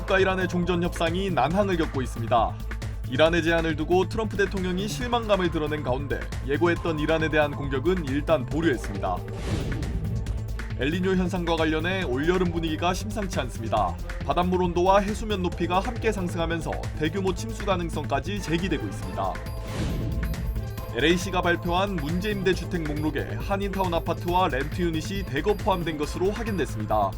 미국과 이란의 종전 협상이 난항을 겪고 있습니다. 이란의 제안을 두고 트럼프 대통령이 실망감을 드러낸 가운데 예고했던 이란에 대한 공격은 일단 보류했습니다. 엘니뇨 현상과 관련해 올여름 분위기가 심상치 않습니다. 바닷물 온도와 해수면 높이가 함께 상승하면서 대규모 침수 가능성까지 제기되고 있습니다. LA시가 발표한 문제임대 주택 목록에 한인타운 아파트와 렌트 유닛이 대거 포함된 것으로 확인됐습니다.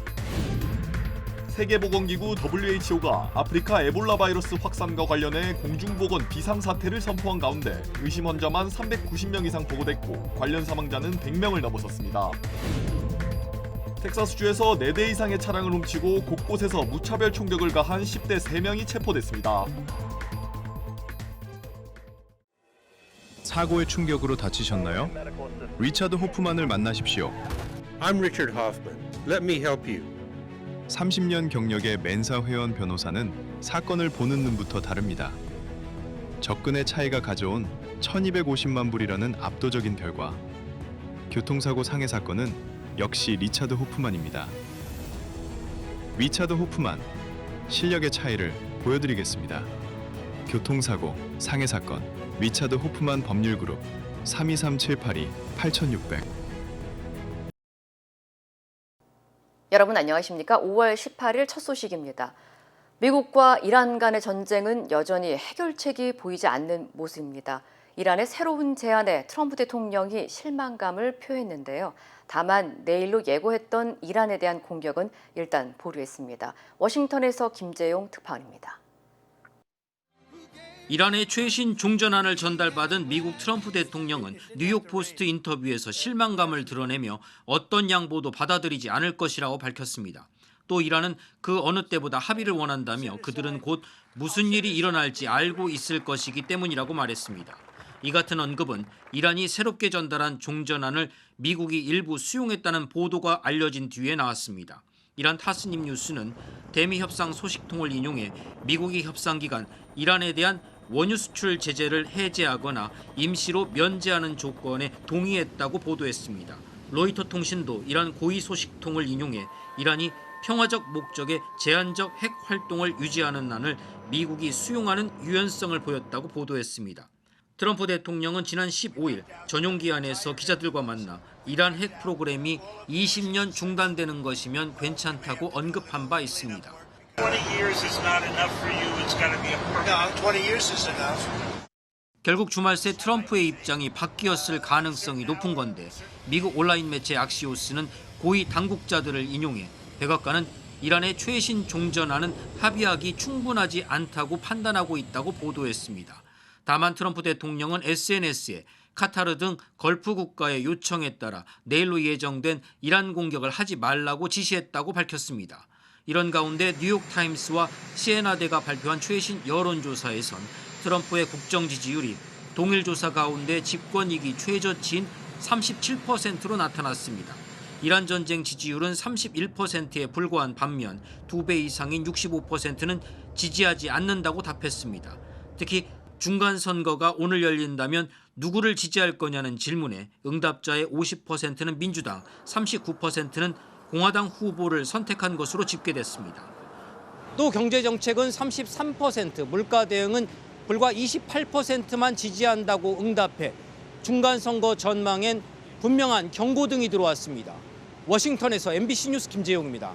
세계보건기구 WHO가 아프리카 에볼라 바이러스 확산과 관련해 공중보건 비상사태를 선포한 가운데 의심 환자만 390명 이상 보고됐고 관련 사망자는 100명을 넘어섰습니다. 텍사스주에서 4대 이상의 차량을 훔치고 곳곳에서 무차별 총격을 가한 10대 3명이 체포됐습니다. 사고의 충격으로 다치셨나요? 리차드 호프만을 만나십시오. I'm Richard Hoffman. Let me help you. 30년 경력의 멘사 회원 변호사는 사건을 보는 눈부터 다릅니다. 접근의 차이가 가져온 1250만 불이라는 압도적인 결과. 교통사고 상해 사건은 역시 리차드 호프만입니다. 리차드 호프만, 실력의 차이를 보여드리겠습니다. 교통사고, 상해 사건, 리차드 호프만 법률그룹 323-782-8600. 여러분 안녕하십니까? 5월 18일 첫 소식입니다. 미국과 이란 간의 전쟁은 여전히 해결책이 보이지 않는 모습입니다. 이란의 새로운 제안에 트럼프 대통령이 실망감을 표했는데요. 다만 내일로 예고했던 이란에 대한 공격은 일단 보류했습니다. 워싱턴에서 김재용 특파원입니다. 이란의 최신 종전안을 전달받은 미국 트럼프 대통령은 뉴욕포스트 인터뷰에서 실망감을 드러내며 어떤 양보도 받아들이지 않을 것이라고 밝혔습니다. 또 이란은 그 어느 때보다 합의를 원한다며 그들은 곧 무슨 일이 일어날지 알고 있을 것이기 때문이라고 말했습니다. 이 같은 언급은 이란이 새롭게 전달한 종전안을 미국이 일부 수용했다는 보도가 알려진 뒤에 나왔습니다. 이란 타스님 뉴스는 대미 협상 소식통을 인용해 미국이 협상 기간 이란에 대한 원유 수출 제재를 해제하거나 임시로 면제하는 조건에 동의했다고 보도했습니다. 로이터 통신도 이란 고위 소식통을 인용해 이란이 평화적 목적의 제한적 핵 활동을 유지하는 안을 미국이 수용하는 유연성을 보였다고 보도했습니다. 트럼프 대통령은 지난 15일 전용기한에서 기자들과 만나 이란 핵 프로그램이 20년 중단되는 것이면 괜찮다고 언급한 바 있습니다. 20 years is not enough for you. It's got to be a permanent. No, 20 years is enough. 결국 주말 새 트럼프의 입장이 바뀌었을 가능성이 높은 건데 미국 온라인 매체 악시오스는 고위 당국자들을 인용해 백악관은 이란의 최신 종전안은 합의하기 충분하지 않다고 판단하고 있다고 보도했습니다. 다만 트럼프 대통령은 SNS에 카타르 등 걸프 국가의 요청에 따라 내일로 예정된 이란 공격을 하지 말라고 지시했다고 밝혔습니다. 이런 가운데 뉴욕타임스와 시에나대가 발표한 최신 여론조사에선 트럼프의 국정 지지율이 동일 조사 가운데 집권이기 최저치인 37%로 나타났습니다. 이란 전쟁 지지율은 31%에 불과한 반면 2배 이상인 65%는 지지하지 않는다고 답했습니다. 특히 중간선거가 오늘 열린다면 누구를 지지할 거냐는 질문에 응답자의 50%는 민주당, 39%는 공화당 후보를 선택한 것으로 집계됐습니다. 또 경제정책은 33%, 물가 대응은 불과 28%만 지지한다고 응답해 중간선거 전망엔 분명한 경고등이 들어왔습니다. 워싱턴에서 MBC 뉴스 김재용입니다.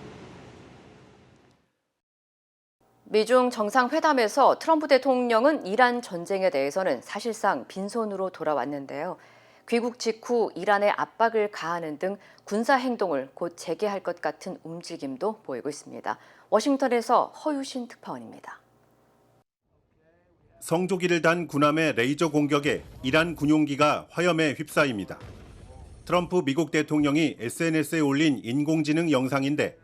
미중 정상회담에서 트럼프 대통령은 이란 전쟁에 대해서는 사실상 빈손으로 돌아왔는데요. 귀국 직후 이란에 압박을 가하는 등 군사 행동을 곧 재개할 것 같은 움직임도 보이고 있습니다. 워싱턴에서 허유신 특파원입니다. 성조기를 단 군함의 레이저 공격에 이란 군용기가 화염에 휩싸입니다. 트럼프 미국 대통령이 SNS에 올린 인공지능 영상인데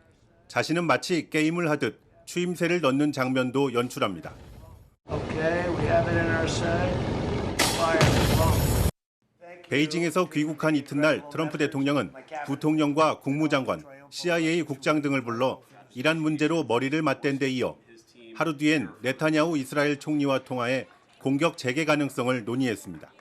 자신은 마치 게임을 하듯 추임새를 넣는 장면도 연출합니다. 베이징에서 귀국한 이튿날 트럼프 대통령은 부통령과 국무장관, CIA 국장 등을 불러 이란 문제로 머리를 맞댄 데 이어 하루 뒤엔 네타냐후 이스라엘 총리와 통화해 공격 재개 가능성을 논의했습니다.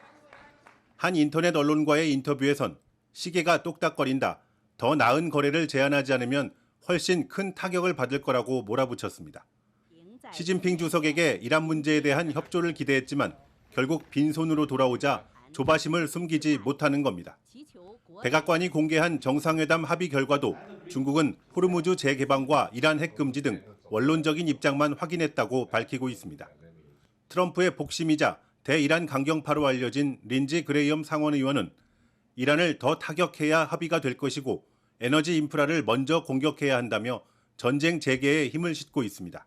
한 인터넷 언론과의 인터뷰에선 시계가 똑딱거린다, 더 나은 거래를 제안하지 않으면 훨씬 큰 타격을 받을 거라고 몰아붙였습니다. 시진핑 주석에게 이란 문제에 대한 협조를 기대했지만 결국 빈손으로 돌아오자 조바심을 숨기지 못하는 겁니다. 백악관이 공개한 정상회담 합의 결과도 중국은 호르무즈 재개방과 이란 핵금지 등 원론적인 입장만 확인했다고 밝히고 있습니다. 트럼프의 복심이자 대이란 강경파로 알려진 린지 그레이엄 상원의원은 이란을 더 타격해야 합의가 될 것이고 에너지 인프라를 먼저 공격해야 한다며 전쟁 재개에 힘을 싣고 있습니다.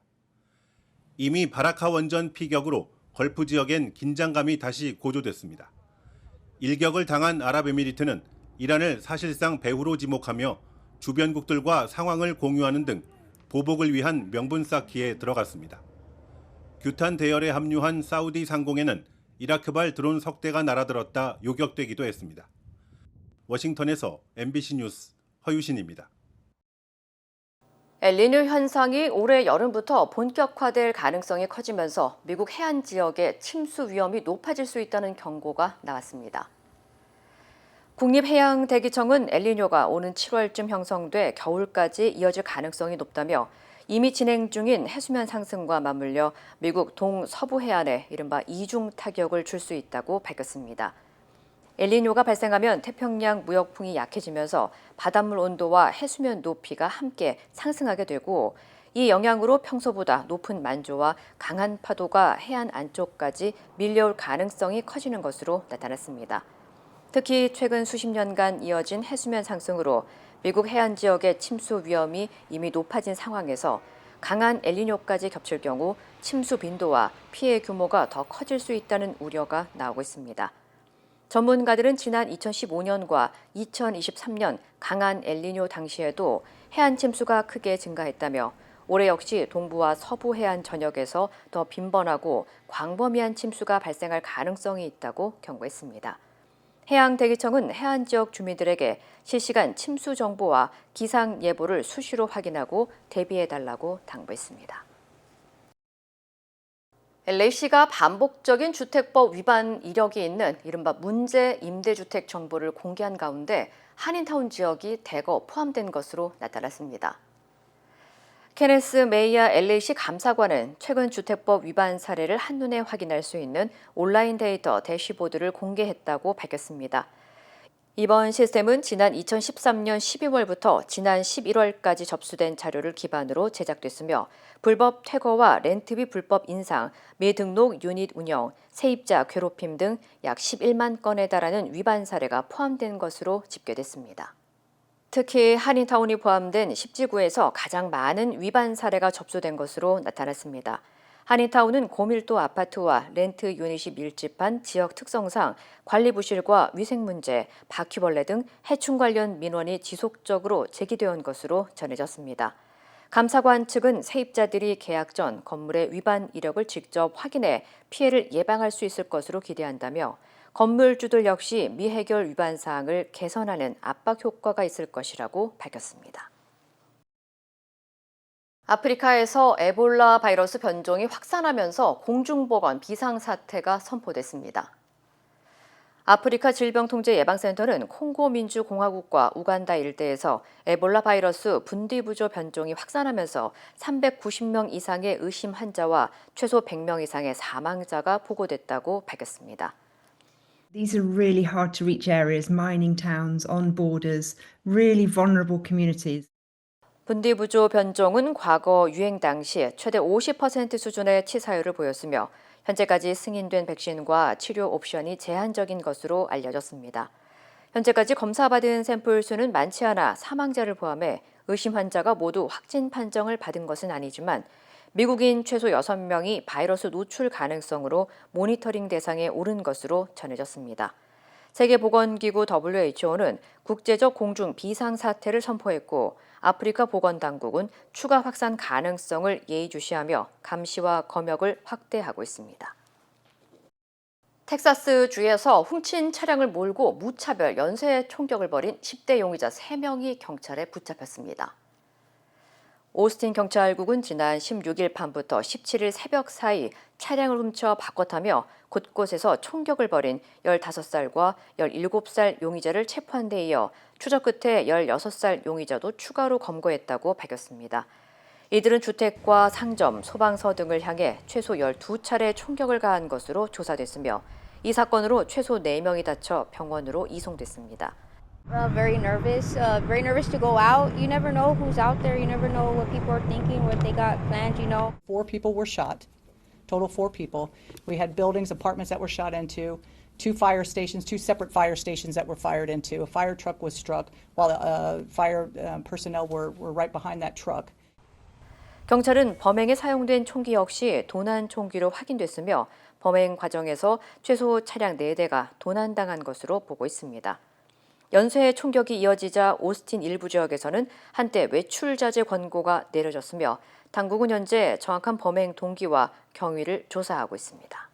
이미 바라카 원전 피격으로 걸프 지역엔 긴장감이 다시 고조됐습니다. 일격을 당한 아랍에미리트는 이란을 사실상 배후로 지목하며 주변국들과 상황을 공유하는 등 보복을 위한 명분 쌓기에 들어갔습니다. 규탄 대열에 합류한 사우디 상공에는 이라크발 드론 석 대가 날아들었다 요격되기도 했습니다. 워싱턴에서 MBC 뉴스 허유신입니다. 엘니뇨 현상이 올해 여름부터 본격화될 가능성이 커지면서 미국 해안 지역의 침수 위험이 높아질 수 있다는 경고가 나왔습니다. 국립해양대기청은 엘니뇨가 오는 7월쯤 형성돼 겨울까지 이어질 가능성이 높다며 이미 진행 중인 해수면 상승과 맞물려 미국 동서부 해안에 이른바 이중 타격을 줄 수 있다고 밝혔습니다. 엘니뇨가 발생하면 태평양 무역풍이 약해지면서 바닷물 온도와 해수면 높이가 함께 상승하게 되고 이 영향으로 평소보다 높은 만조와 강한 파도가 해안 안쪽까지 밀려올 가능성이 커지는 것으로 나타났습니다. 특히 최근 수십 년간 이어진 해수면 상승으로 미국 해안 지역의 침수 위험이 이미 높아진 상황에서 강한 엘니뇨까지 겹칠 경우 침수 빈도와 피해 규모가 더 커질 수 있다는 우려가 나오고 있습니다. 전문가들은 지난 2015년과 2023년 강한 엘니뇨 당시에도 해안 침수가 크게 증가했다며 올해 역시 동부와 서부 해안 전역에서 더 빈번하고 광범위한 침수가 발생할 가능성이 있다고 경고했습니다. 해양대기청은 해안 지역 주민들에게 실시간 침수 정보와 기상 예보를 수시로 확인하고 대비해달라고 당부했습니다. LA시가 반복적인 주택법 위반 이력이 있는 이른바 문제 임대주택 정보를 공개한 가운데 한인타운 지역이 대거 포함된 것으로 나타났습니다. 케네스 메이야 LA시 감사관은 최근 주택법 위반 사례를 한눈에 확인할 수 있는 온라인 데이터 대시보드를 공개했다고 밝혔습니다. 이번 시스템은 지난 2013년 12월부터 지난 11월까지 접수된 자료를 기반으로 제작됐으며 불법 퇴거와 렌트비 불법 인상, 미등록 유닛 운영, 세입자 괴롭힘 등 약 11만 건에 달하는 위반 사례가 포함된 것으로 집계됐습니다. 특히 한인타운이 포함된 10지구에서 가장 많은 위반 사례가 접수된 것으로 나타났습니다. 한인타운은 고밀도 아파트와 렌트 유닛이 밀집한 지역 특성상 관리 부실과 위생 문제, 바퀴벌레 등 해충 관련 민원이 지속적으로 제기되어 온 것으로 전해졌습니다. 감사관 측은 세입자들이 계약 전 건물의 위반 이력을 직접 확인해 피해를 예방할 수 있을 것으로 기대한다며 건물주들 역시 미해결 위반 사항을 개선하는 압박 효과가 있을 것이라고 밝혔습니다. 아프리카에서 에볼라 바이러스 변종이 확산하면서 공중보건 비상사태가 선포됐습니다. 아프리카 질병통제예방센터는 콩고 민주공화국과 우간다 일대에서 에볼라 바이러스 분디부조 변종이 확산하면서 390명 이상의 의심 환자와 최소 100명 이상의 사망자가 보고됐다고 밝혔습니다. These are really hard to reach areas, mining towns, on borders, really vulnerable communities. 분디부조 변종은 과거 유행 당시 최대 50% 수준의 치사율을 보였으며 현재까지 승인된 백신과 치료 옵션이 제한적인 것으로 알려졌습니다. 현재까지 검사받은 샘플 수는 많지 않아 사망자를 포함해 의심 환자가 모두 확진 판정을 받은 것은 아니지만 미국인 최소 6명이 바이러스 노출 가능성으로 모니터링 대상에 오른 것으로 전해졌습니다. 세계보건기구 WHO는 국제적 공중 비상사태를 선포했고 아프리카 보건당국은 추가 확산 가능성을 예의주시하며 감시와 검역을 확대하고 있습니다. 텍사스주에서 훔친 차량을 몰고 무차별 연쇄 총격을 벌인 10대 용의자 3명이 경찰에 붙잡혔습니다. 오스틴 경찰국은 지난 16일 밤부터 17일 새벽 사이 차량을 훔쳐 바꿔 타며 곳곳에서 총격을 벌인 15살과 17살 용의자를 체포한 데 이어 추적 끝에 16살 용의자도 추가로 검거했다고 밝혔습니다. 이들은 주택과 상점, 소방서 등을 향해 최소 12차례 총격을 가한 것으로 조사됐으며 이 사건으로 최소 4명이 다쳐 병원으로 이송됐습니다. Very nervous to go out. You never know who's out there. You never know what people are thinking, what they got planned, you know. 4 people were shot, total 4 people. We had buildings, apartments that were shot into, 2 fire stations, 2 separate fire stations that were fired into. A fire truck was struck while fire personnel were right behind that truck. 경찰은 범행에 사용된 총기 역시 도난 총기로 확인됐으며 범행 과정에서 최소 차량 4대가 도난당한 것으로 보고 있습니다. 연쇄 총격이 이어지자 오스틴 일부 지역에서는 한때 외출 자제 권고가 내려졌으며 당국은 현재 정확한 범행 동기와 경위를 조사하고 있습니다.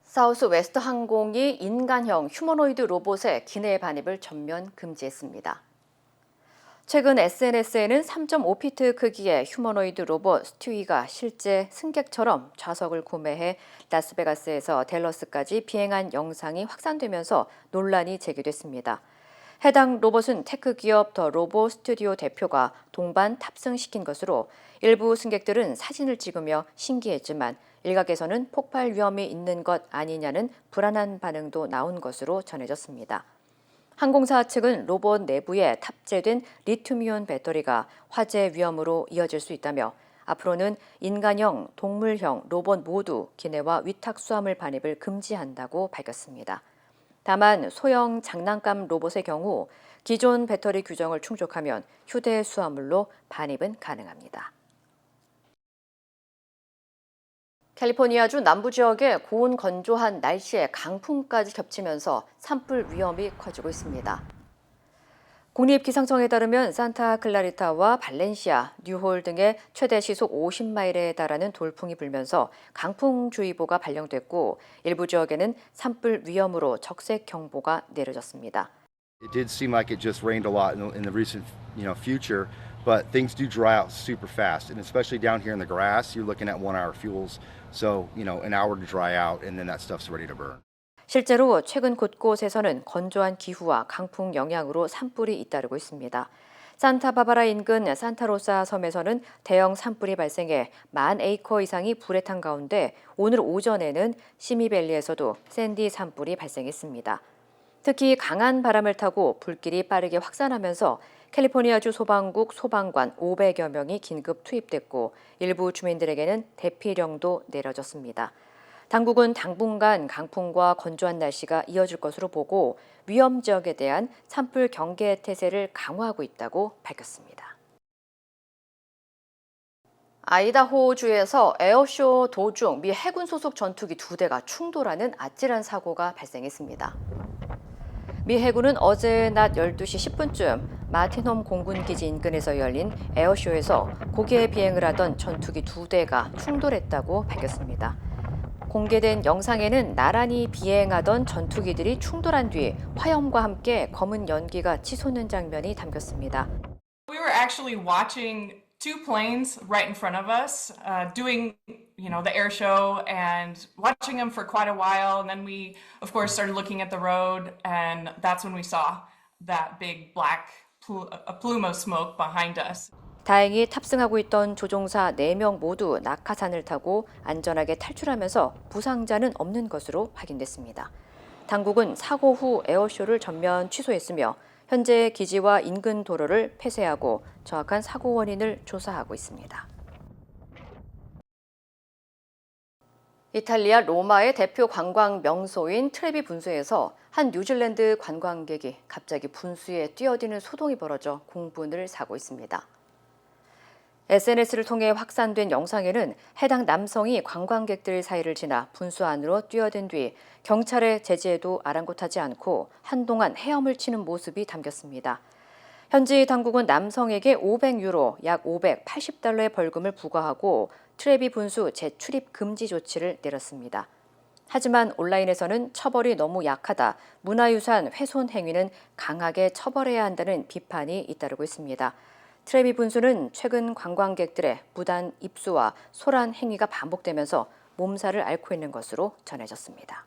사우스웨스트 항공이 인간형 휴머노이드 로봇의 기내 반입을 전면 금지했습니다. 최근 SNS에는 3.5피트 크기의 휴머노이드 로봇 스튜이가 실제 승객처럼 좌석을 구매해 라스베가스에서 댈러스까지 비행한 영상이 확산되면서 논란이 제기됐습니다. 해당 로봇은 테크 기업 더 로봇 스튜디오 대표가 동반 탑승시킨 것으로 일부 승객들은 사진을 찍으며 신기했지만 일각에서는 폭발 위험이 있는 것 아니냐는 불안한 반응도 나온 것으로 전해졌습니다. 항공사 측은 로봇 내부에 탑재된 리튬이온 배터리가 화재 위험으로 이어질 수 있다며 앞으로는 인간형, 동물형 로봇 모두 기내와 위탁 수화물 반입을 금지한다고 밝혔습니다. 다만 소형 장난감 로봇의 경우 기존 배터리 규정을 충족하면 휴대 수화물로 반입은 가능합니다. 캘리포니아주 남부 지역의 고온 건조한 날씨에 강풍까지 겹치면서 산불 위험이 커지고 있습니다. 국립기상청에 따르면 산타클라리타와 발렌시아, 뉴홀 등의 최대 시속 50마일에 달하는 돌풍이 불면서 강풍주의보가 발령됐고 일부 지역에는 산불 위험으로 적색 경보가 내려졌습니다. It did seem like it just rained a lot in the recent, future, but things do dry out super fast, and especially down here in the grass, you're looking at 1-hour fuels, so an hour to dry out, and then that stuff's ready to burn. 실제로 최근 곳곳에서는 건조한 기후와 강풍 영향으로 산불이 잇따르고 있습니다. 산타바바라 인근 산타로사 섬에서는 대형 산불이 발생해 10,000에이커 이상이 불에 탄 가운데 오늘 오전에는 시미밸리에서도 샌디 산불이 발생했습니다. 특히 강한 바람을 타고 불길이 빠르게 확산하면서 캘리포니아주 소방국 소방관 500여 명이 긴급 투입됐고 일부 주민들에게는 대피령도 내려졌습니다. 당국은 당분간 강풍과 건조한 날씨가 이어질 것으로 보고 위험 지역에 대한 산불 경계 태세를 강화하고 있다고 밝혔습니다. 아이다호주에서 에어쇼 도중 미 해군 소속 전투기 2대가 충돌하는 아찔한 사고가 발생했습니다. 미 해군은 어제 낮 12시 10분쯤 마틴홈 공군기지 인근에서 열린 에어쇼에서 고개 비행을 하던 전투기 2대가 충돌했다고 밝혔습니다. 공개된 영상에는 나란히 비행하던 전투기들이 충돌한 뒤 화염과 함께 검은 연기가 치솟는 장면이 담겼습니다. We were actually watching 2 planes right in front of us, doing, the air show and watching them for quite a while. And then we, of course, started looking at the road, and that's when we saw that big black plume of smoke behind us. 다행히 탑승하고 있던 조종사 4명 모두 낙하산을 타고 안전하게 탈출하면서 부상자는 없는 것으로 확인됐습니다. 당국은 사고 후 에어쇼를 전면 취소했으며 현재 기지와 인근 도로를 폐쇄하고 정확한 사고 원인을 조사하고 있습니다. 이탈리아 로마의 대표 관광 명소인 트레비 분수에서 한 뉴질랜드 관광객이 갑자기 분수에 뛰어드는 소동이 벌어져 공분을 사고 있습니다. SNS를 통해 확산된 영상에는 해당 남성이 관광객들 사이를 지나 분수 안으로 뛰어든 뒤 경찰의 제지에도 아랑곳하지 않고 한동안 헤엄을 치는 모습이 담겼습니다. 현지 당국은 남성에게 500유로, 약 580달러의 벌금을 부과하고 트레비 분수 재출입 금지 조치를 내렸습니다. 하지만 온라인에서는 처벌이 너무 약하다, 문화유산 훼손 행위는 강하게 처벌해야 한다는 비판이 잇따르고 있습니다. 트레비 분수는 최근 관광객들의 무단 입수와 소란 행위가 반복되면서 몸살을 앓고 있는 것으로 전해졌습니다.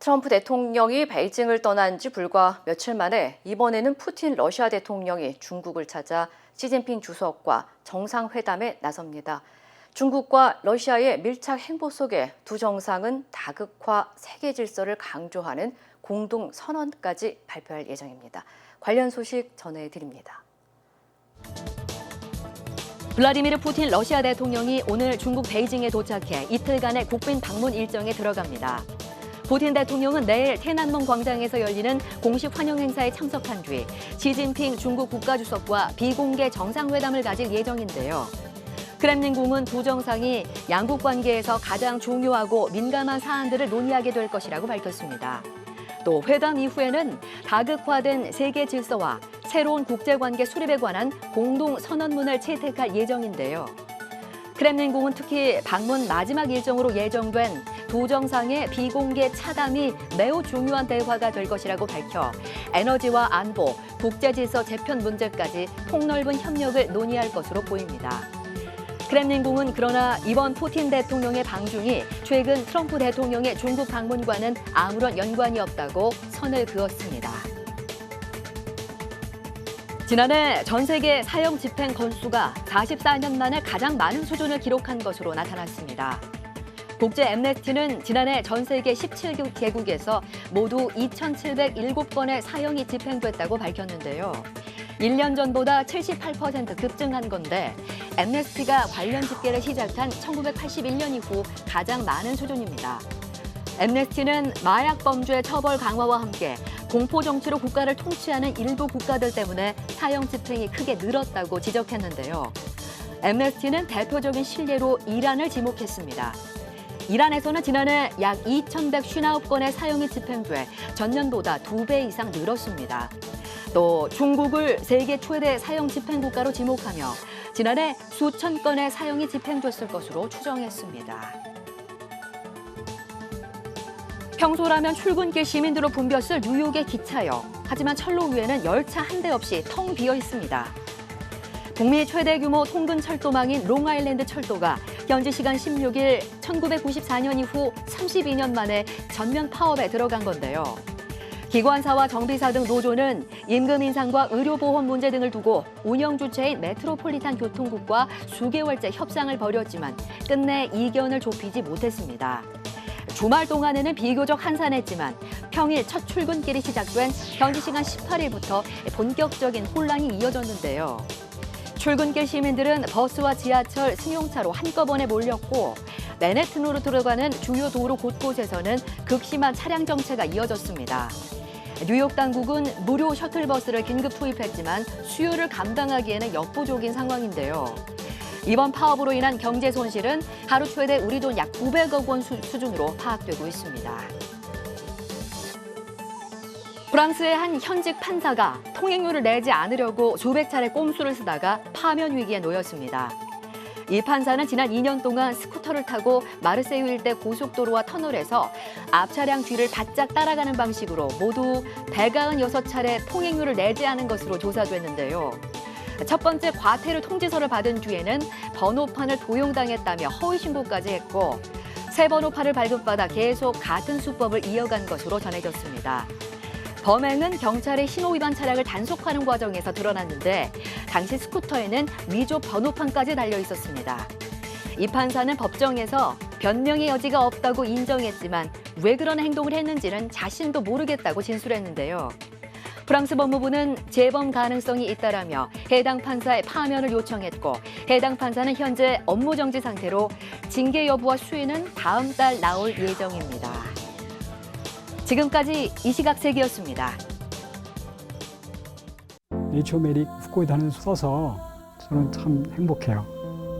트럼프 대통령이 베이징을 떠난 지 불과 며칠 만에 이번에는 푸틴 러시아 대통령이 중국을 찾아 시진핑 주석과 정상회담에 나섭니다. 중국과 러시아의 밀착 행보 속에 두 정상은 다극화 세계 질서를 강조하는 공동 선언까지 발표할 예정입니다. 관련 소식 전해드립니다. 블라디미르 푸틴 러시아 대통령이 오늘 중국 베이징에 도착해 이틀간의 국빈 방문 일정에 들어갑니다. 푸틴 대통령은 내일天安门 광장에서 열리는 공식 환영 행사에 참석한 뒤 시진핑 중국 국가주석과 비공개 정상회담을 가질 예정인데요. 크렘린궁은 두 정상이 양국 관계에서 가장 중요하고 민감한 사안들을 논의하게 될 것이라고 밝혔습니다. 또 회담 이후에는 다극화된 세계 질서와 새로운 국제관계 수립에 관한 공동 선언문을 채택할 예정인데요. 크렘린궁은 특히 방문 마지막 일정으로 예정된 두 정상의 비공개 차담이 매우 중요한 대화가 될 것이라고 밝혀 에너지와 안보, 국제질서 재편 문제까지 폭넓은 협력을 논의할 것으로 보입니다. 크렘린궁은 그러나 이번 푸틴 대통령의 방중이 최근 트럼프 대통령의 중국 방문과는 아무런 연관이 없다고 선을 그었습니다. 지난해 전 세계 사형 집행 건수가 44년 만에 가장 많은 수준을 기록한 것으로 나타났습니다. 국제 앰네스티는 지난해 전 세계 17개국에서 모두 2,707건의 사형이 집행됐다고 밝혔는데요. 1년 전보다 78% 급증한 건데 앰네스티가 관련 집계를 시작한 1981년 이후 가장 많은 수준입니다. 앰네스티는 마약 범죄 처벌 강화와 함께 공포 정치로 국가를 통치하는 일부 국가들 때문에 사형 집행이 크게 늘었다고 지적했는데요. 앰네스티는 대표적인 실례로 이란을 지목했습니다. 이란에서는 지난해 약 2,159건의 사형이 집행돼 전년보다 2배 이상 늘었습니다. 또 중국을 세계 최대 사형 집행 국가로 지목하며 지난해 수천 건의 사형이 집행됐을 것으로 추정했습니다. 평소라면 출근길 시민들로 붐볐을 뉴욕의 기차역. 하지만 철로 위에는 열차 한 대 없이 텅 비어 있습니다. 북미 최대 규모 통근 철도망인 롱아일랜드 철도가 현지 시간 16일 1994년 이후 32년 만에 전면 파업에 들어간 건데요. 기관사와 정비사 등 노조는 임금 인상과 의료보험 문제 등을 두고 운영 주체인 메트로폴리탄 교통국과 수개월째 협상을 벌였지만 끝내 이견을 좁히지 못했습니다. 주말 동안에는 비교적 한산했지만 평일 첫 출근길이 시작된 현지 시간 18일부터 본격적인 혼란이 이어졌는데요. 출근길 시민들은 버스와 지하철, 승용차로 한꺼번에 몰렸고 맨해튼으로 들어가는 주요 도로 곳곳에서는 극심한 차량 정체가 이어졌습니다. 뉴욕 당국은 무료 셔틀버스를 긴급 투입했지만 수요를 감당하기에는 역부족인 상황인데요. 이번 파업으로 인한 경제 손실은 하루 최대 우리 돈 약 900억 원 수준으로 파악되고 있습니다. 프랑스의 한 현직 판사가 통행료를 내지 않으려고 수백 차례 꼼수를 쓰다가 파면 위기에 놓였습니다. 이 판사는 지난 2년 동안 스쿠터를 타고 마르세유 일대 고속도로와 터널에서 앞 차량 뒤를 바짝 따라가는 방식으로 모두 196차례 통행료를 내지 않은 것으로 조사됐는데요. 첫 번째 과태료 통지서를 받은 뒤에는 번호판을 도용당했다며 허위 신고까지 했고 새 번호판을 발급받아 계속 같은 수법을 이어간 것으로 전해졌습니다. 범행은 경찰의 신호위반 차량을 단속하는 과정에서 드러났는데 당시 스쿠터에는 위조 번호판까지 달려 있었습니다. 이 판사는 법정에서 변명의 여지가 없다고 인정했지만 왜 그런 행동을 했는지는 자신도 모르겠다고 진술했는데요. 프랑스 법무부는 재범 가능성이 있다라며 해당 판사의 파면을 요청했고 해당 판사는 현재 업무 정지 상태로 징계 여부와 수위는 다음 달 나올 예정입니다. 지금까지 이시각 세계였습니다. 네이처메딕 후코이단을 써서 저는 참 행복해요.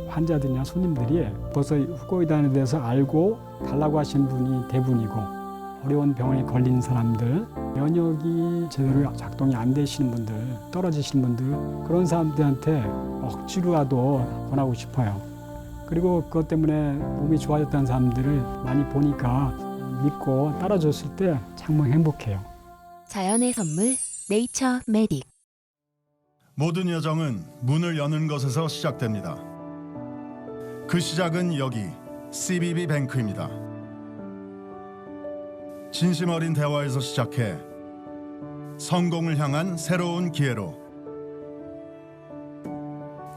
환자들이나 손님들이 벌써 후코이단에 대해서 알고 달라고 하시는 분이 대부분이고 어려운 병에 걸린 사람들, 면역이 제대로 작동이 안 되시는 분들, 떨어지시는 분들 그런 사람들한테 억지로라도 권하고 싶어요. 그리고 그것 때문에 몸이 좋아졌다는 사람들을 많이 보니까 믿고 따라줬을 때 정말 행복해요. 자연의 선물 네이처메딕. 모든 여정은 문을 여는 것에서 시작됩니다. 그 시작은 여기 CBB 뱅크입니다. 진심 어린 대화에서 시작해 성공을 향한 새로운 기회로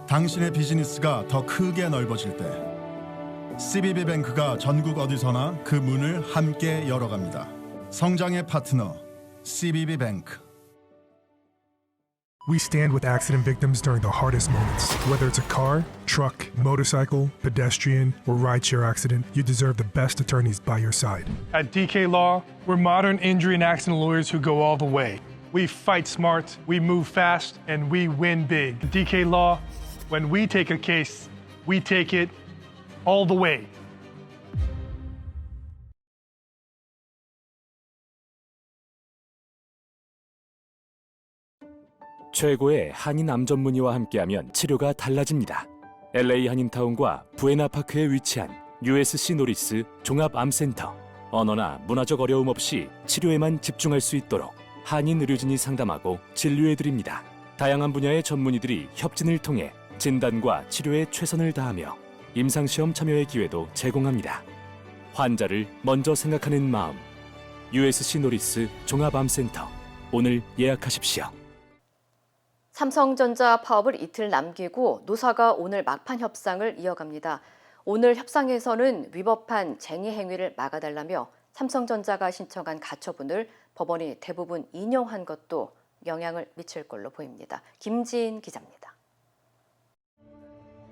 당신의 비즈니스가 더 크게 넓어질 때 CBB뱅크가 전국 어디서나 그 문을 함께 열어갑니다. 성장의 파트너 CBB뱅크. We stand with accident victims during the hardest moments. Whether it's a car, truck, motorcycle, pedestrian, or rideshare accident, you deserve the best attorneys by your side. At DK Law, we're modern injury and accident lawyers who go all the way. We fight smart, we move fast, and we win big. At DK Law, when we take a case, we take it all the way. 최고의 한인 암 전문의와 함께하면 치료가 달라집니다. LA 한인타운과 부에나파크에 위치한 USC 노리스 종합암센터. 언어나 문화적 어려움 없이 치료에만 집중할 수 있도록 한인 의료진이 상담하고 진료해드립니다. 다양한 분야의 전문의들이 협진을 통해 진단과 치료에 최선을 다하며 임상시험 참여의 기회도 제공합니다. 환자를 먼저 생각하는 마음. USC 노리스 종합암센터. 오늘 예약하십시오. 삼성전자 파업을 이틀 남기고 노사가 오늘 막판 협상을 이어갑니다. 오늘 협상에서는 위법한 쟁의 행위를 막아달라며 삼성전자가 신청한 가처분을 법원이 대부분 인용한 것도 영향을 미칠 걸로 보입니다. 김지인 기자입니다.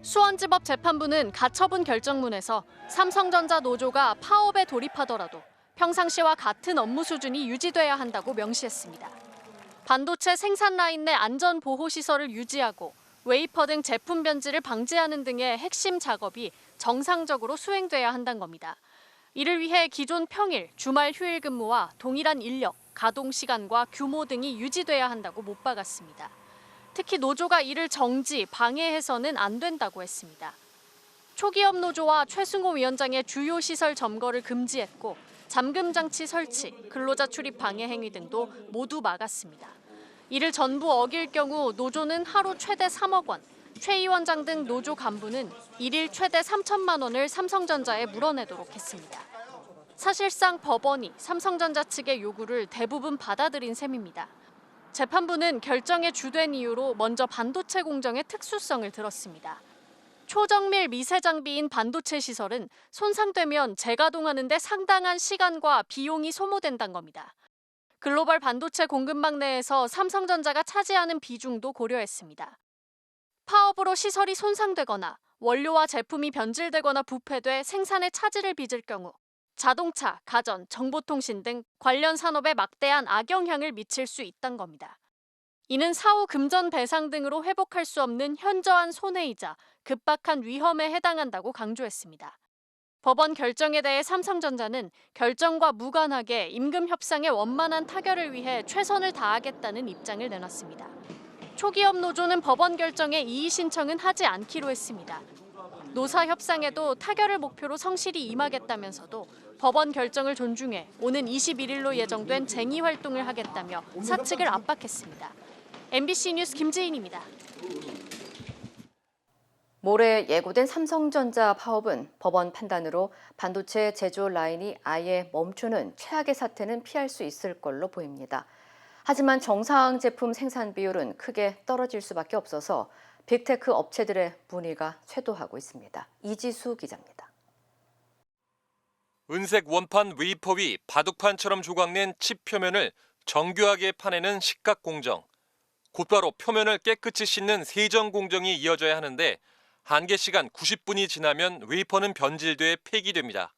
수원지법 재판부는 가처분 결정문에서 삼성전자 노조가 파업에 돌입하더라도 평상시와 같은 업무 수준이 유지돼야 한다고 명시했습니다. 반도체 생산 라인 내 안전 보호 시설을 유지하고 웨이퍼 등 제품 변질을 방지하는 등의 핵심 작업이 정상적으로 수행돼야 한다는 겁니다. 이를 위해 기존 평일, 주말 휴일 근무와 동일한 인력, 가동 시간과 규모 등이 유지돼야 한다고 못 박았습니다. 특히 노조가 이를 정지, 방해해서는 안 된다고 했습니다. 초기업 노조와 최승호 위원장의 주요 시설 점거를 금지했고 잠금 장치 설치, 근로자 출입 방해 행위 등도 모두 막았습니다. 이를 전부 어길 경우 노조는 하루 최대 3억 원, 최 위원장 등 노조 간부는 일일 최대 3천만 원을 삼성전자에 물어내도록 했습니다. 사실상 법원이 삼성전자 측의 요구를 대부분 받아들인 셈입니다. 재판부는 결정의 주된 이유로 먼저 반도체 공정의 특수성을 들었습니다. 초정밀 미세 장비인 반도체 시설은 손상되면 재가동하는 데 상당한 시간과 비용이 소모된다는 겁니다. 글로벌 반도체 공급망 내에서 삼성전자가 차지하는 비중도 고려했습니다. 파업으로 시설이 손상되거나 원료와 제품이 변질되거나 부패돼 생산에 차질을 빚을 경우 자동차, 가전, 정보통신 등 관련 산업에 막대한 악영향을 미칠 수 있다는 겁니다. 이는 사후 금전 배상 등으로 회복할 수 없는 현저한 손해이자 급박한 위험에 해당한다고 강조했습니다. 법원 결정에 대해 삼성전자는 결정과 무관하게 임금 협상의 원만한 타결을 위해 최선을 다하겠다는 입장을 내놨습니다. 초기업 노조는 법원 결정에 이의 신청은 하지 않기로 했습니다. 노사 협상에도 타결을 목표로 성실히 임하겠다면서도 법원 결정을 존중해 오는 21일로 예정된 쟁의 활동을 하겠다며 사측을 압박했습니다. MBC 뉴스 김지인입니다. 모레 예고된 삼성전자 파업은 법원 판단으로 반도체 제조 라인이 아예 멈추는 최악의 사태는 피할 수 있을 걸로 보입니다. 하지만 정상 제품 생산 비율은 크게 떨어질 수밖에 없어서 빅테크 업체들의 문의가 쇄도하고 있습니다. 이지수 기자입니다. 은색 원판 웨이퍼 위 바둑판처럼 조각낸 칩 표면을 정교하게 파내는 식각 공정. 곧바로 표면을 깨끗이 씻는 세정 공정이 이어져야 하는데 한계 시간 90분이 지나면 웨이퍼는 변질돼 폐기됩니다.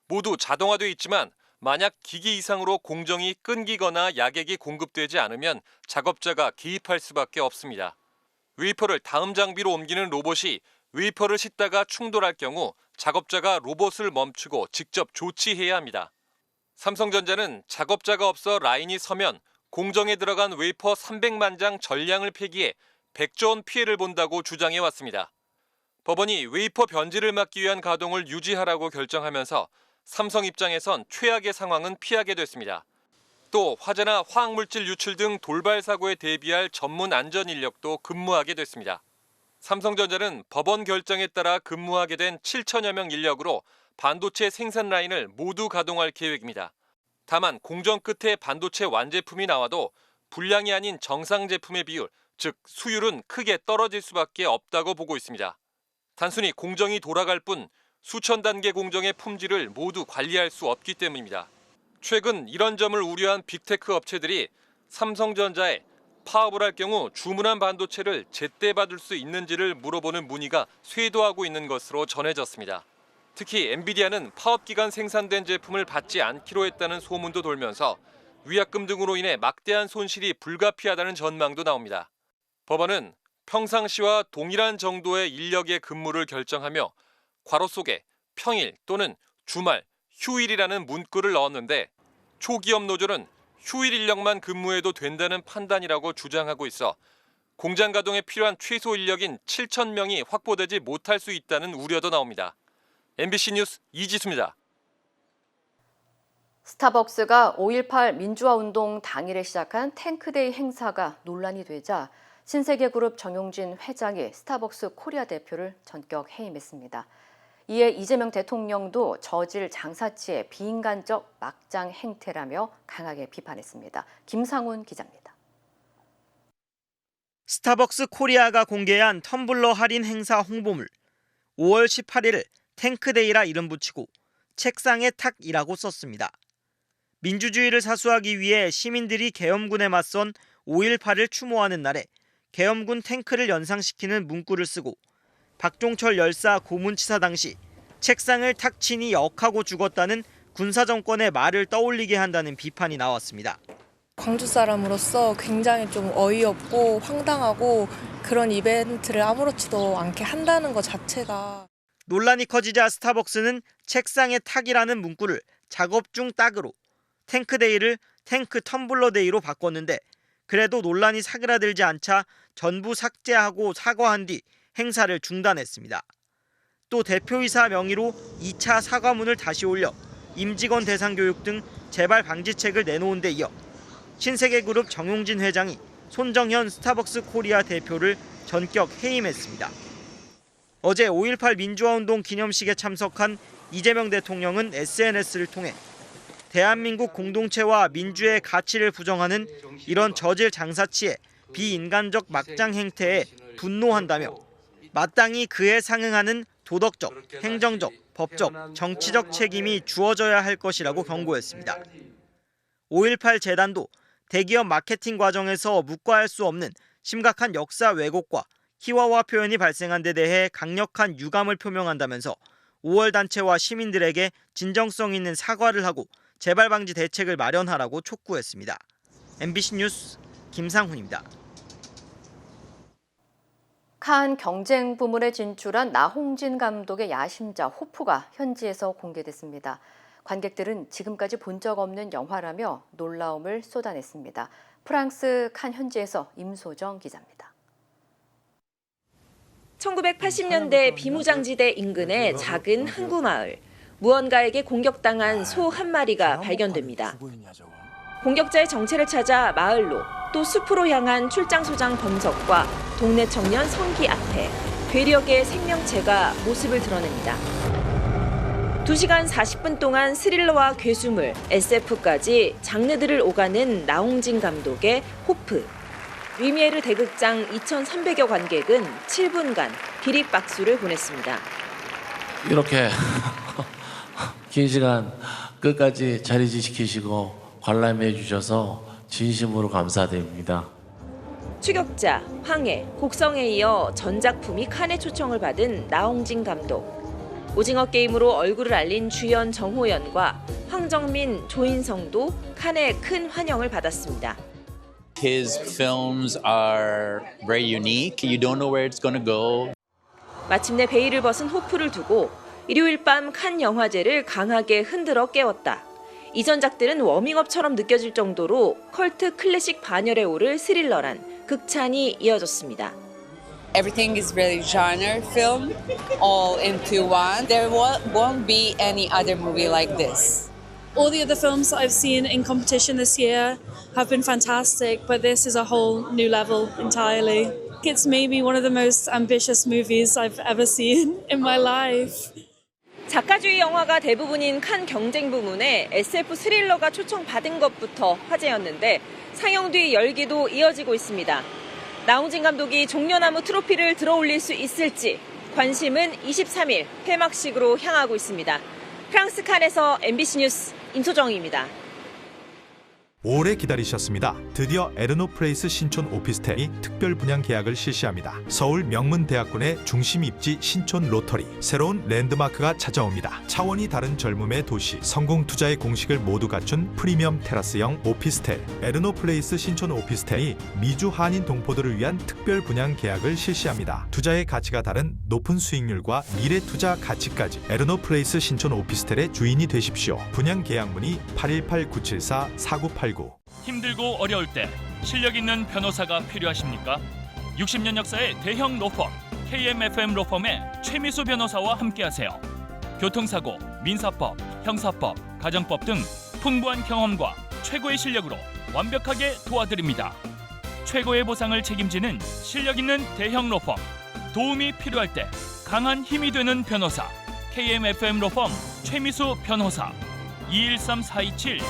모두 자동화돼 있지만 만약 기기 이상으로 공정이 끊기거나 야객이 공급되지 않으면 작업자가 개입할 수밖에 없습니다. 웨이퍼를 다음 장비로 옮기는 로봇이 웨이퍼를 씻다가 충돌할 경우 작업자가 로봇을 멈추고 직접 조치해야 합니다. 삼성전자는 작업자가 없어 라인이 서면 공정에 들어간 웨이퍼 300만 장 전량을 폐기해 100조 원 피해를 본다고 주장해왔습니다. 법원이 웨이퍼 변질을 막기 위한 가동을 유지하라고 결정하면서 삼성 입장에선 최악의 상황은 피하게 됐습니다. 또 화재나 화학물질 유출 등 돌발 사고에 대비할 전문 안전 인력도 근무하게 됐습니다. 삼성전자는 법원 결정에 따라 근무하게 된 7천여 명 인력으로 반도체 생산 라인을 모두 가동할 계획입니다. 다만 공정 끝에 반도체 완제품이 나와도 불량이 아닌 정상 제품의 비율, 즉 수율은 크게 떨어질 수밖에 없다고 보고 있습니다. 단순히 공정이 돌아갈 뿐 수천 단계 공정의 품질을 모두 관리할 수 없기 때문입니다. 최근 이런 점을 우려한 빅테크 업체들이 삼성전자에 파업을 할 경우 주문한 반도체를 제때 받을 수 있는지를 물어보는 문의가 쇄도하고 있는 것으로 전해졌습니다. 특히 엔비디아는 파업 기간 생산된 제품을 받지 않기로 했다는 소문도 돌면서 위약금 등으로 인해 막대한 손실이 불가피하다는 전망도 나옵니다. 법원은 평상시와 동일한 정도의 인력의 근무를 결정하며 괄호 속에 평일 또는 주말, 휴일이라는 문구를 넣었는데 초기업 노조는 휴일 인력만 근무해도 된다는 판단이라고 주장하고 있어 공장 가동에 필요한 최소 인력인 7,000명이 확보되지 못할 수 있다는 우려도 나옵니다. MBC 뉴스 이지수입니다. 스타벅스가 5.18 민주화 운동 당일에 시작한 탱크데이 행사가 논란이 되자 신세계그룹 정용진 회장이 스타벅스 코리아 대표를 전격 해임했습니다. 이에 이재명 대통령도 저질 장사치의 비인간적 막장 행태라며 강하게 비판했습니다. 김상훈 기자입니다. 스타벅스 코리아가 공개한 텀블러 할인 행사 홍보물. 5월 18일을 탱크데이라 이름 붙이고 책상에 탁이라고 썼습니다. 민주주의를 사수하기 위해 시민들이 계엄군에 맞선 5.18을 추모하는 날에 계엄군 탱크를 연상시키는 문구를 쓰고 박종철 열사 고문치사 당시 책상을 탁 치니 역하고 죽었다는 군사정권의 말을 떠올리게 한다는 비판이 나왔습니다. 광주 사람으로서 굉장히 좀 어이없고 황당하고 그런 이벤트를 아무렇지도 않게 한다는 것 자체가. 논란이 커지자 스타벅스는 책상에 탁이라는 문구를 작업 중 딱으로 탱크데이를 탱크 텀블러데이로 바꿨는데 그래도 논란이 사그라들지 않자 전부 삭제하고 사과한 뒤 행사를 중단했습니다. 또 대표이사 명의로 2차 사과문을 다시 올려 임직원 대상 교육 등 재발 방지책을 내놓은 데 이어 신세계그룹 정용진 회장이 손정현 스타벅스 코리아 대표를 전격 해임했습니다. 어제 5.18 민주화운동 기념식에 참석한 이재명 대통령은 SNS를 통해 대한민국 공동체와 민주의 가치를 부정하는 이런 저질 장사치의 비인간적 막장 행태에 분노한다며 마땅히 그에 상응하는 도덕적, 행정적, 법적, 정치적 책임이 주어져야 할 것이라고 경고했습니다. 5.18 재단도 대기업 마케팅 과정에서 묵과할 수 없는 심각한 역사 왜곡과 희화화 표현이 발생한 데 대해 강력한 유감을 표명한다면서 5월 단체와 시민들에게 진정성 있는 사과를 하고 재발 방지 대책을 마련하라고 촉구했습니다. MBC 뉴스 김상훈입니다. 칸 경쟁 부문에 진출한 나홍진 감독의 야심작 호프가 현지에서 공개됐습니다. 관객들은 지금까지 본 적 없는 영화라며 놀라움을 쏟아냈습니다. 프랑스 칸 현지에서 임소정 기자입니다. 1980년대 비무장지대 인근의 작은 항구 마을. 무언가에게 공격당한 소 한 마리가 발견됩니다. 공격자의 정체를 찾아 마을로 또 숲으로 향한 출장소장 범석과 동네 청년 성기 앞에 되려 개의 생명체가 모습을 드러냅니다. 2시간 40분 동안 스릴러와 괴수물, SF까지 장르들을 오가는 나홍진 감독의 호프. 리미에르 대극장 2,300여 관객은 7분간 기립박수를 보냈습니다. 이렇게 긴 시간 끝까지 자리 지키시고 관람해 주셔서 진심으로 감사드립니다. 추격자, 황해, 곡성에 이어 전작품이 칸의 초청을 받은 나홍진 감독. 오징어 게임으로 얼굴을 알린 주연 정호연과 황정민, 조인성도 칸의 큰 환영을 받았습니다. His films are very unique. You don't know where it's going to go. 마침내 베일을 벗은 호프를 두고 일요일 밤 칸 영화제를 강하게 흔들어 깨웠다. 이전작들은 워밍업처럼 느껴질 정도로 컬트 클래식 반열에 오를 스릴러란 극찬이 이어졌습니다. Everything is really genre film, all into one. There won't be any other movie like this. All the other films that I've seen in competition this year have been fantastic, but this is a whole new level entirely. It's maybe one of the most ambitious movies I've ever seen in my life. 작가주의 영화가 대부분인 칸 경쟁 부문에 SF 스릴러가 초청받은 것부터 화제였는데 상영 뒤 열기도 이어지고 있습니다. 나홍진 감독이 종려나무 트로피를 들어올릴 수 있을지 관심은 23일 폐막식으로 향하고 있습니다. 프랑스 칸에서 MBC 뉴스 임소정입니다. 오래 기다리셨습니다. 드디어 에르노플레이스 신촌 오피스텔이 특별 분양 계약을 실시합니다. 서울 명문대학군의 중심 입지 신촌 로터리, 새로운 랜드마크가 찾아옵니다. 차원이 다른 젊음의 도시, 성공 투자의 공식을 모두 갖춘 프리미엄 테라스형 오피스텔 에르노플레이스 신촌 오피스텔이 미주 한인 동포들을 위한 특별 분양 계약을 실시합니다. 투자의 가치가 다른 높은 수익률과 미래 투자 가치까지 에르노플레이스 신촌 오피스텔의 주인이 되십시오. 분양 계약 문의 818-974-4989. 힘들고 어려울 때 실력 있는 변호사가 필요하십니까? 60년 역사의 대형 로펌 KMFM 로펌의 최미수 변호사와 함께하세요. 교통사고, 민사법, 형사법, 가정법 등 풍부한 경험과 최고의 실력으로 완벽하게 도와드립니다. 최고의 보상을 책임지는 실력 있는 대형 로펌, 도움이 필요할 때 강한 힘이 되는 변호사 KMFM 로펌 최미수 변호사 213-427-2350.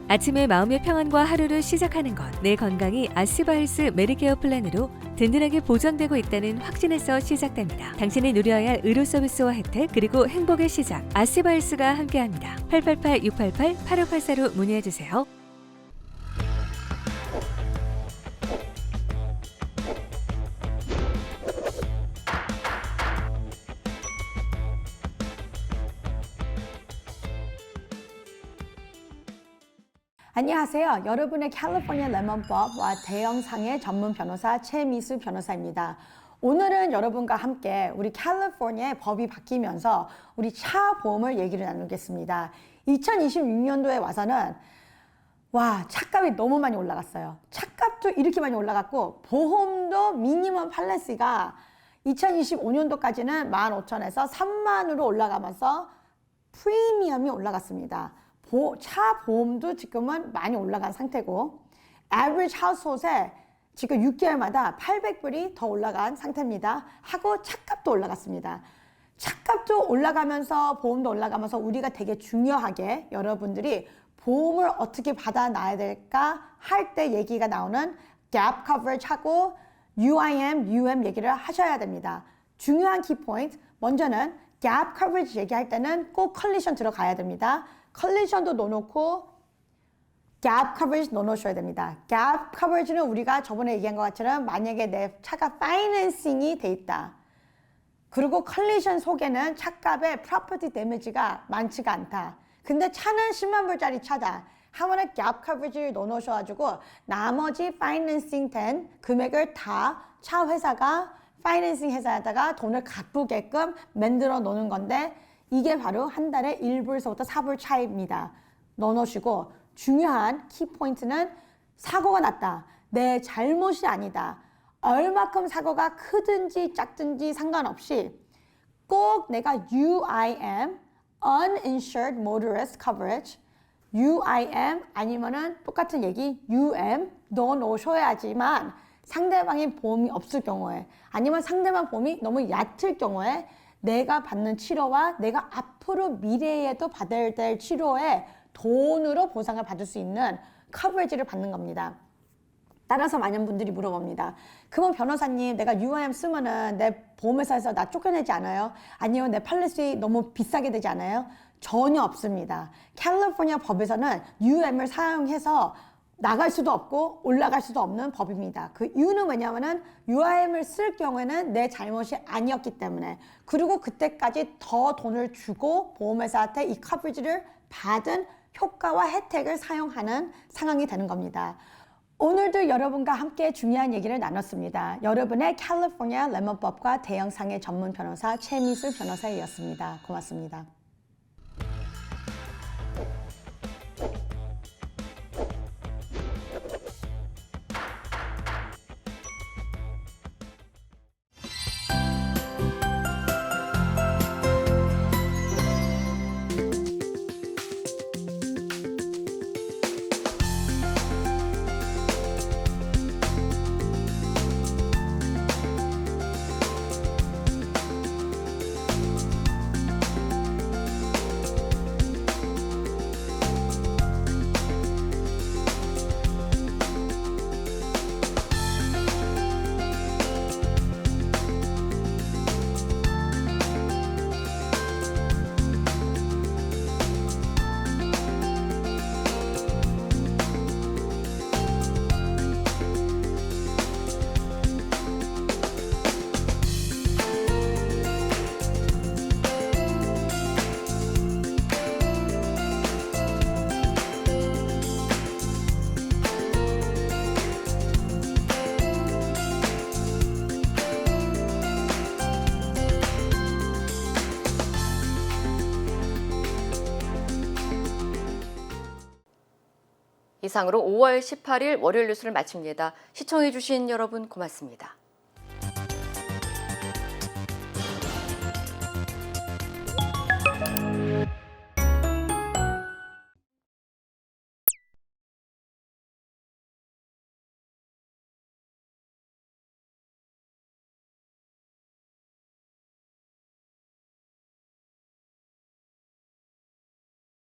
아침에 마음의 평안과 하루를 시작하는 것, 내 건강이 아스바헬스 메디케어 플랜으로 든든하게 보장되고 있다는 확신에서 시작됩니다. 당신이 누려야 할 의료 서비스와 혜택, 그리고 행복의 시작, 아스바헬스가 함께합니다. 888-688-8584로 문의해주세요. 안녕하세요. 여러분의 캘리포니아 레몬법과 대형상의 전문 변호사 최미수 변호사입니다. 오늘은 여러분과 함께 우리 캘리포니아의 법이 바뀌면서 우리 차 보험을 얘기를 나누겠습니다. 2026년도에 와서는 차값이 너무 많이 올라갔어요. 차값도 이렇게 많이 올라갔고 보험도 미니멈 팔레시가 2025년도까지는 15,000에서 30,000으로 올라가면서 프리미엄이 올라갔습니다. 차 보험도 지금은 많이 올라간 상태고 average household에 지금 6개월마다 800불이 더 올라간 상태입니다. 하고 차값도 올라갔습니다. 차값도 올라가면서 보험도 올라가면서 우리가 되게 중요하게 여러분들이 보험을 어떻게 받아놔야 될까 할 때 얘기가 나오는 gap coverage 하고 UIM, UM 얘기를 하셔야 됩니다. 중요한 키포인트, 먼저는 gap coverage 얘기할 때는 꼭 컬리션 들어가야 됩니다. 컬리션도 넣어놓고 gap coverage 넣어놓으셔야 됩니다. gap coverage는 우리가 저번에 얘기한 것 같처럼 만약에 내 차가 파이낸싱이 돼 있다. 그리고 컬리션 속에는 차값에 property damage가 많지가 않다. 근데 차는 10만 불짜리 차다. 하면은 gap coverage를 넣어놓으셔가지고 나머지 파이낸싱 된 금액을 다 차 회사가 파이낸싱 회사에다가 돈을 갚게끔 만들어 놓는 건데 이게 바로 한 달에 1불에서부터 4불 차이입니다. 넣어놓으시고 중요한 키포인트는 사고가 났다. 내 잘못이 아니다. 얼마큼 사고가 크든지 작든지 상관없이 꼭 내가 UIM, Uninsured Motorist Coverage, UIM 아니면은 똑같은 얘기 UM 넣어놓으셔야지만 상대방의 보험이 없을 경우에 아니면 상대방 보험이 너무 얕을 경우에 내가 받는 치료와 내가 앞으로 미래에도 받아야 될 치료에 돈으로 보상을 받을 수 있는 커버리지를 받는 겁니다. 따라서 많은 분들이 물어봅니다. 그러면 변호사님 내가 UIM 쓰면은 내 보험회사에서 나 쫓겨내지 않아요? 아니면 내 팔리시 너무 비싸게 되지 않아요? 전혀 없습니다. 캘리포니아 법에서는 UM을 사용해서 나갈 수도 없고 올라갈 수도 없는 법입니다. 그 이유는 뭐냐면은 UIM을 쓸 경우에는 내 잘못이 아니었기 때문에 그리고 그때까지 더 돈을 주고 보험회사한테 이 커버리지를 받은 효과와 혜택을 사용하는 상황이 되는 겁니다. 오늘도 여러분과 함께 중요한 얘기를 나눴습니다. 여러분의 캘리포니아 레몬법과 대형상의 전문 변호사 최미수 변호사이었습니다. 고맙습니다. 이상으로 5월 18일 월요일 뉴스를 마칩니다. 시청해주신 여러분 고맙습니다.